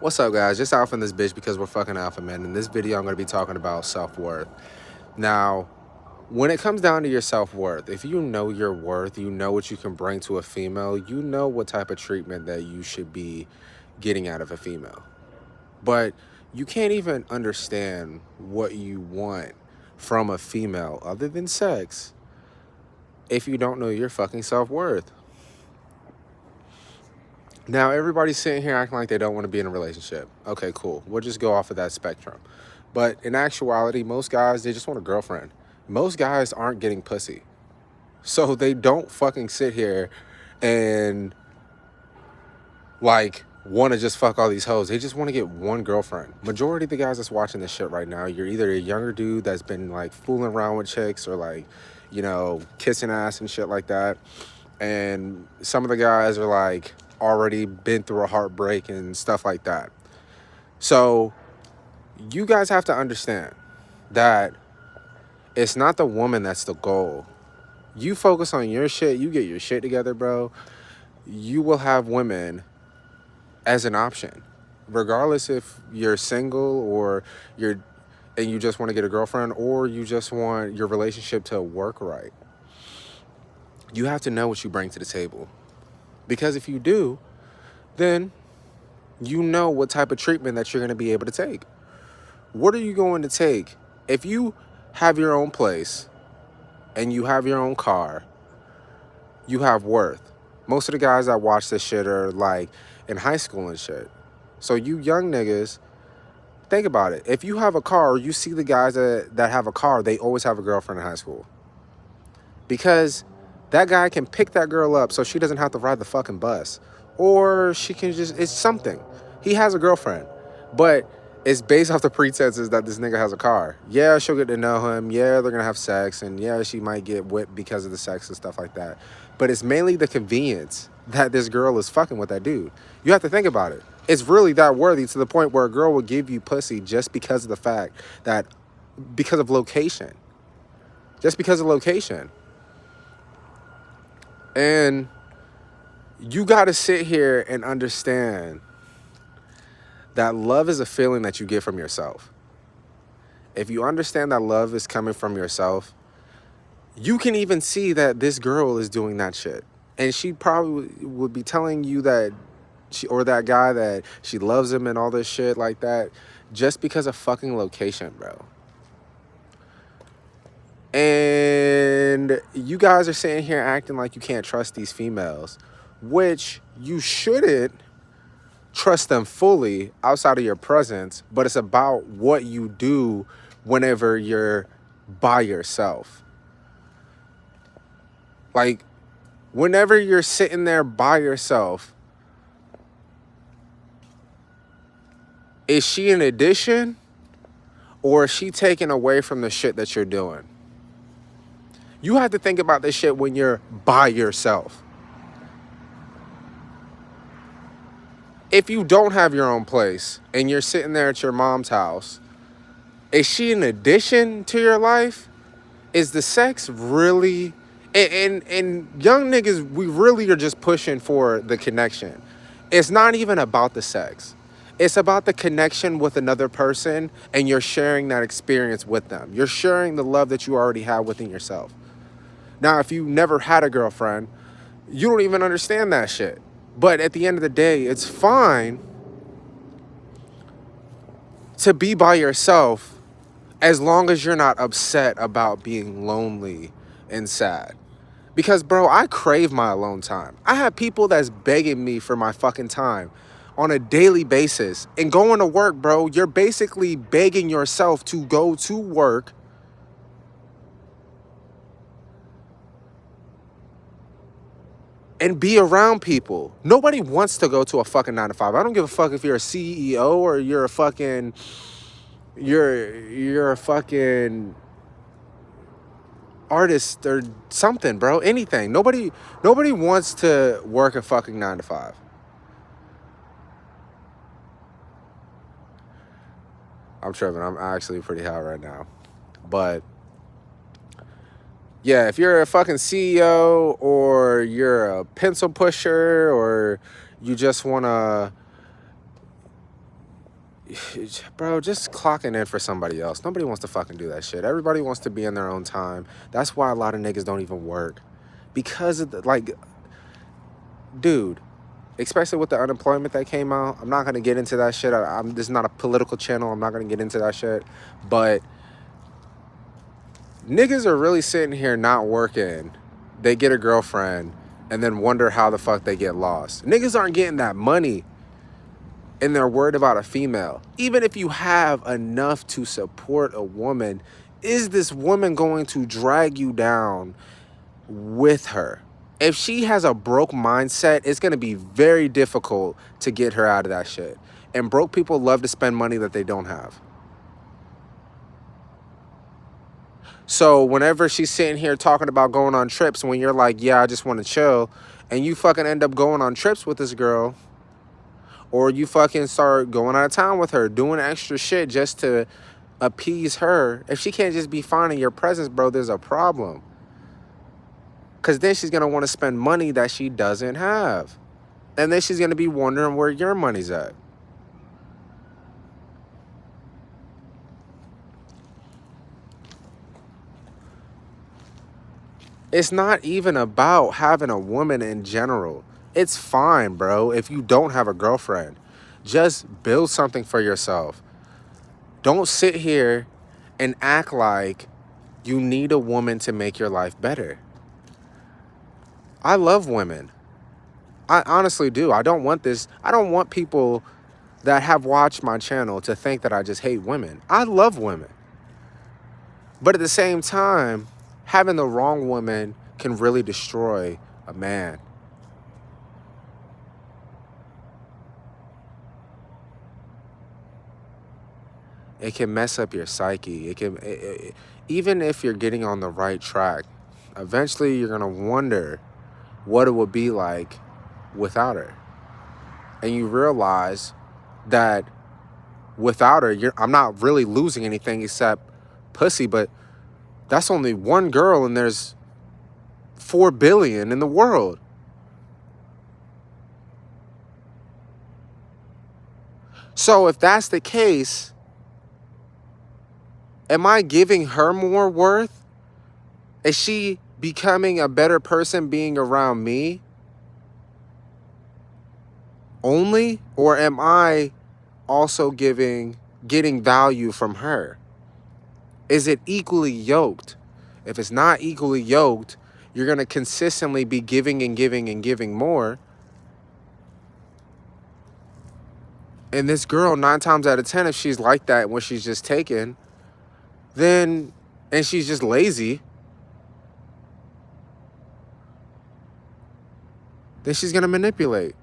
What's up, guys? Just alpha in this bitch because we're fucking alpha men. In this video, I'm going to be talking about self-worth. Now, when it comes down to your self-worth, if you know your worth, you know what you can bring to a female, you know what type of treatment that you should be getting out of a female. But you can't even understand what you want from a female other than sex if you don't know your fucking self-worth. Now, everybody's sitting here acting like they don't want to be in a relationship. Okay, cool. We'll just go off of that spectrum. But in actuality, most guys, they just want a girlfriend. Most guys aren't getting pussy. So they don't fucking sit here and want to just fuck all these hoes. They just want to get one girlfriend. Majority of the guys that's watching this shit right now, you're either a younger dude that's been fooling around with chicks or kissing ass and shit like that. And some of the guys are already been through a heartbreak and stuff like that. So you guys have to understand that it's not the woman that's the goal. You focus on your shit, you get your shit together, bro. You will have women as an option. Regardless if you're single or you just want to get a girlfriend or you just want your relationship to work right. You have to know what you bring to the table. Because if you do, then you know what type of treatment that you're going to be able to take. What are you going to take? If you have your own place and you have your own car, you have worth. Most of the guys that watch this shit are in high school and shit. So you young niggas, think about it. If you have a car, you see the guys that have a car, they always have a girlfriend in high school. Because that guy can pick that girl up so she doesn't have to ride the fucking bus. Or she can it's something. He has a girlfriend. But it's based off the pretenses that this nigga has a car. Yeah, she'll get to know him. Yeah, they're going to have sex. And yeah, she might get whipped because of the sex and stuff like that. But it's mainly the convenience that this girl is fucking with that dude. You have to think about it. It's really that worthy to the point where a girl will give you pussy just because of the fact that, because of location. Just because of location. And you got to sit here and understand that love is a feeling that you get from yourself. If you understand that love is coming from yourself, you can even see that this girl is doing that shit. And she probably would be telling you that or that guy that she loves him and all this shit like that just because of fucking location, bro. And you guys are sitting here acting like you can't trust these females, which you shouldn't trust them fully outside of your presence, but it's about what you do whenever you're by yourself. Whenever you're sitting there by yourself, is she an addition or is she taking away from the shit that you're doing? You have to think about this shit when you're by yourself. If you don't have your own place and you're sitting there at your mom's house, is she an addition to your life? Is the sex really... And young niggas, we really are just pushing for the connection. It's not even about the sex. It's about the connection with another person and you're sharing that experience with them. You're sharing the love that you already have within yourself. Now, if you never had a girlfriend, you don't even understand that shit. But at the end of the day, it's fine to be by yourself as long as you're not upset about being lonely and sad. Because, bro, I crave my alone time. I have people that's begging me for my fucking time on a daily basis. And going to work, bro, you're basically begging yourself to go to work and be around people. Nobody wants to go to a fucking 9 to 5. I don't give a fuck if you're a CEO or you're a fucking... You're a fucking artist or something, bro. Anything. Nobody wants to work a fucking 9 to 5. I'm tripping. I'm actually pretty high right now. But yeah, if you're a fucking CEO or you're a pencil pusher or you just want to bro, just clocking in for somebody else. Nobody wants to fucking do that shit. Everybody wants to be in their own time. That's why a lot of niggas don't even work. Because of the, like, dude, especially with the unemployment that came out, I'm not going to get into that shit. This is not a political channel. I'm not going to get into that shit. But niggas are really sitting here not working. They get a girlfriend and then wonder how the fuck they get lost. Niggas aren't getting that money and they're worried about a female. Even if you have enough to support a woman, is this woman going to drag you down with her? If she has a broke mindset, it's going to be very difficult to get her out of that shit. And broke people love to spend money that they don't have. So whenever she's sitting here talking about going on trips, when you're like, yeah, I just want to chill, and you fucking end up going on trips with this girl, or you fucking start going out of town with her, doing extra shit just to appease her, if she can't just be fine in your presence, bro, there's a problem. Because then she's going to want to spend money that she doesn't have. And then she's going to be wondering where your money's at. It's not even about having a woman in general. It's fine, bro, if you don't have a girlfriend. Just build something for yourself. Don't sit here and act like you need a woman to make your life better. I love women. I honestly do. I don't want people that have watched my channel to think that I just hate women. I love women. But at the same time, having the wrong woman can really destroy a man. It can mess up your psyche. Even if you're getting on the right track, eventually you're going to wonder what it would be like without her. And you realize that without her, I'm not really losing anything except pussy, but that's only one girl and there's 4 billion in the world. So if that's the case, am I giving her more worth? Is she becoming a better person being around me only? Or am I also getting value from her? Is it equally yoked? If it's not equally yoked, you're going to consistently be giving and giving and giving more. And this girl, 9 times out of 10, if she's like that when she's just taken, then, and she's just lazy, then she's going to manipulate.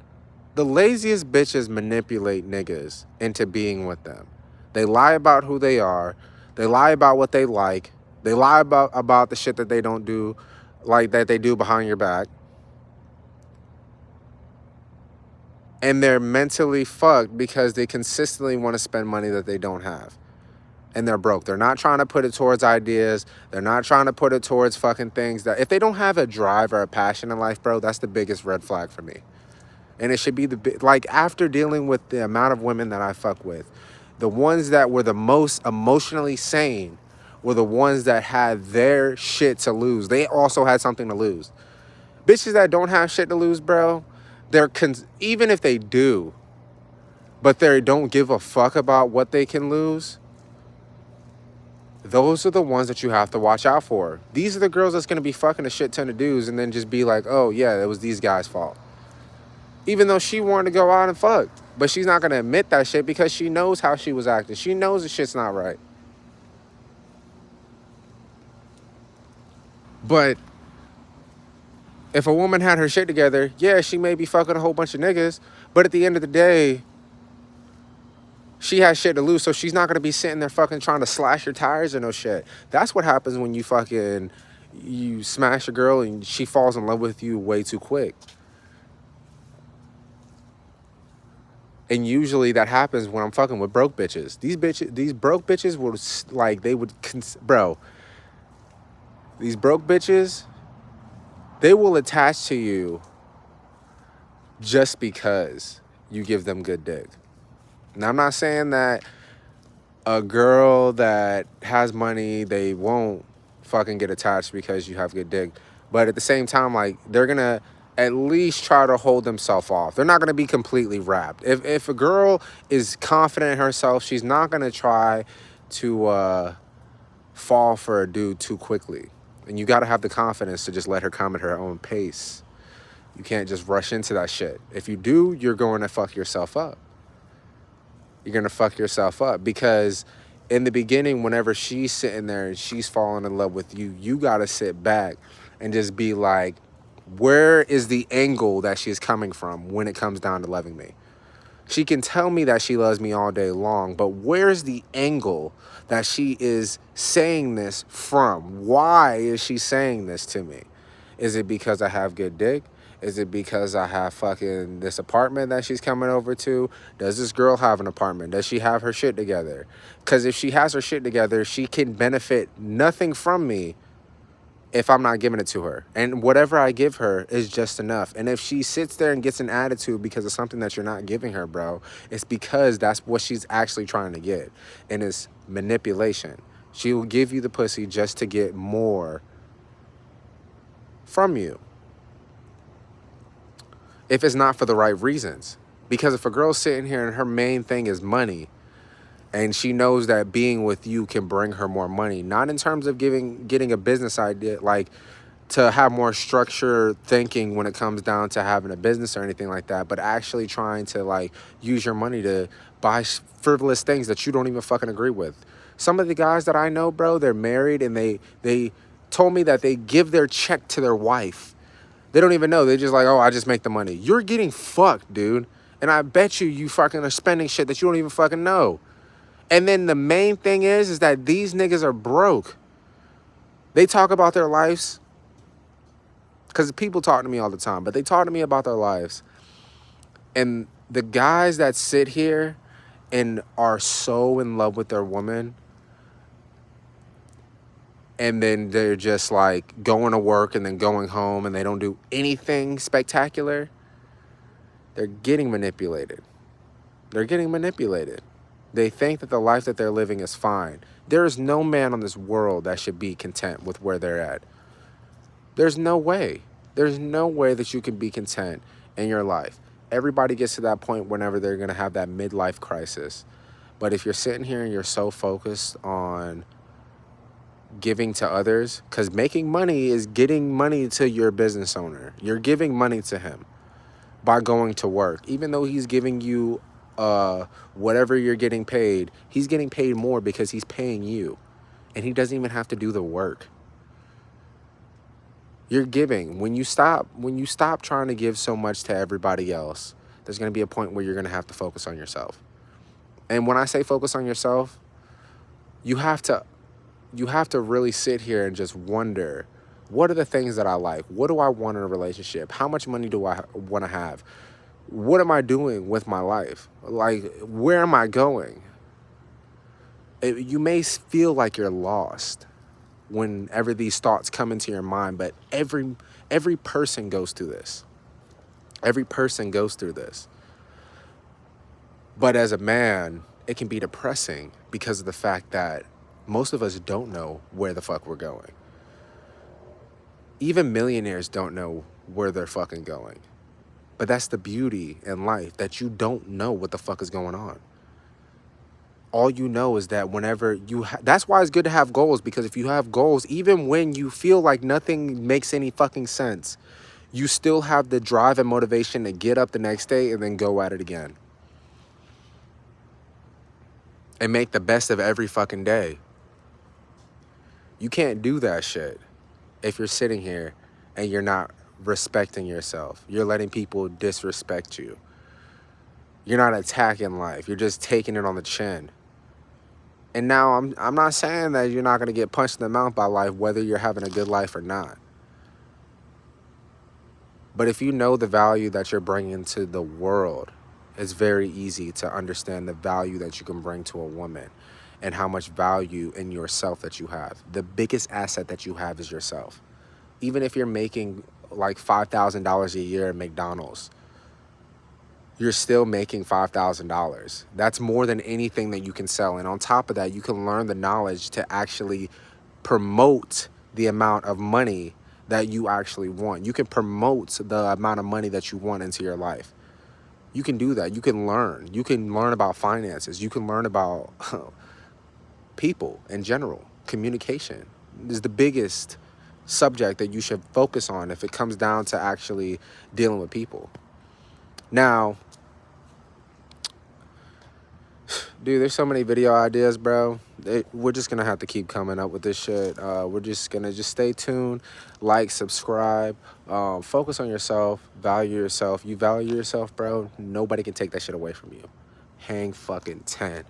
The laziest bitches manipulate niggas into being with them. They lie about who they are. They lie about what they like. They lie about the shit that they don't do, like that they do behind your back. And they're mentally fucked because they consistently want to spend money that they don't have. And they're broke. They're not trying to put it towards ideas. They're not trying to put it towards fucking things that, if they don't have a drive or a passion in life, bro, that's the biggest red flag for me. And it should be like, after dealing with the amount of women that I fuck with, the ones that were the most emotionally sane were the ones that had their shit to lose. They also had something to lose. Bitches that don't have shit to lose, bro, even if they do, but they don't give a fuck about what they can lose, those are the ones that you have to watch out for. These are the girls that's going to be fucking a shit ton of dudes and then just be like, oh yeah, it was these guys' fault. Even though she wanted to go out and fuck. But she's not going to admit that shit because she knows how she was acting. She knows the shit's not right. But if a woman had her shit together, yeah, she may be fucking a whole bunch of niggas. But at the end of the day, she has shit to lose. So she's not going to be sitting there fucking trying to slash your tires or no shit. That's what happens when you smash a girl and she falls in love with you way too quick. And usually that happens when I'm fucking with broke bitches. These broke bitches would, like, bro, these broke bitches, they will attach to you just because you give them good dick. Now, I'm not saying that a girl that has money, they won't fucking get attached because you have good dick. But at the same time, like, they're gonna at least try to hold themselves off. They're not gonna be completely wrapped. If a girl is confident in herself, she's not gonna try to fall for a dude too quickly. And you gotta have the confidence to just let her come at her own pace. You can't just rush into that shit. If you do, you're going to fuck yourself up. You're going to fuck yourself up because in the beginning, whenever she's sitting there and she's falling in love with you, you got to sit back and just be like, where is the angle that she's coming from when it comes down to loving me? She can tell me that she loves me all day long, but where's the angle that she is saying this from? Why is she saying this to me? Is it because I have good dick? Is it because I have fucking this apartment that she's coming over to? Does this girl have an apartment? Does she have her shit together? Because if she has her shit together, she can benefit nothing from me if I'm not giving it to her. And whatever I give her is just enough. And if she sits there and gets an attitude because of something that you're not giving her, bro, it's because that's what she's actually trying to get. And it's manipulation. She will give you the pussy just to get more from you, if it's not for the right reasons. Because if a girl's sitting here and her main thing is money, and she knows that being with you can bring her more money, not in terms of getting a business idea, like to have more structured thinking when it comes down to having a business or anything like that, but actually trying to like use your money to buy frivolous things that you don't even fucking agree with. Some of the guys that I know, bro, they're married and they told me that they give their check to their wife. They don't even know. They're just like, oh, I just make the money. You're getting fucked, dude. And I bet you fucking are spending shit that you don't even fucking know. And then the main thing is that these niggas are broke. They talk about their lives, because people talk to me all the time, but they talk to me about their lives. And the guys that sit here and are so in love with their woman, and then they're just like going to work and then going home and they don't do anything spectacular, they're getting manipulated. They're getting manipulated. They think that the life that they're living is fine. There is no man on this world that should be content with where they're at. There's no way. There's no way that you can be content in your life. Everybody gets to that point whenever they're going to have that midlife crisis. But if you're sitting here and you're so focused on giving to others, because making money is getting money to your business owner. You're giving money to him by going to work. Even though he's giving you whatever you're getting paid, he's getting paid more because he's paying you. And he doesn't even have to do the work. You're giving. When you stop trying to give so much to everybody else, there's going to be a point where you're going to have to focus on yourself. And when I say focus on yourself, you have to really sit here and just wonder, what are the things that I like? What do I want in a relationship? How much money do I want to have? What am I doing with my life? Like, where am I going? You may feel like you're lost whenever these thoughts come into your mind, but every person goes through this. Every person goes through this. But as a man, it can be depressing because of the fact that most of us don't know where the fuck we're going. Even millionaires don't know where they're fucking going. But that's the beauty in life, that you don't know what the fuck is going on. All you know is that whenever that's why it's good to have goals, because if you have goals, even when you feel like nothing makes any fucking sense, you still have the drive and motivation to get up the next day and then go at it again. And make the best of every fucking day. You can't do that shit if you're sitting here and you're not respecting yourself. You're letting people disrespect you. You're not attacking life. You're just taking it on the chin. And now I'm not saying that you're not going to get punched in the mouth by life, whether you're having a good life or not. But if you know the value that you're bringing to the world, it's very easy to understand the value that you can bring to a woman and how much value in yourself that you have. The biggest asset that you have is yourself. Even if you're making like $5,000 a year at McDonald's, you're still making $5,000. That's more than anything that you can sell. And on top of that, you can learn the knowledge to actually promote the amount of money that you actually want. You can promote the amount of money that you want into your life. You can do that. You can learn. You can learn about finances. You can learn about people in general. Communication is the biggest subject that you should focus on if it comes down to actually dealing with people. Now, dude, there's so many video ideas, bro. We're just gonna have to keep coming up with this shit. We're just gonna stay tuned, like, subscribe, focus on yourself, value yourself. You value yourself, bro. Nobody can take that shit away from you. Hang fucking 10.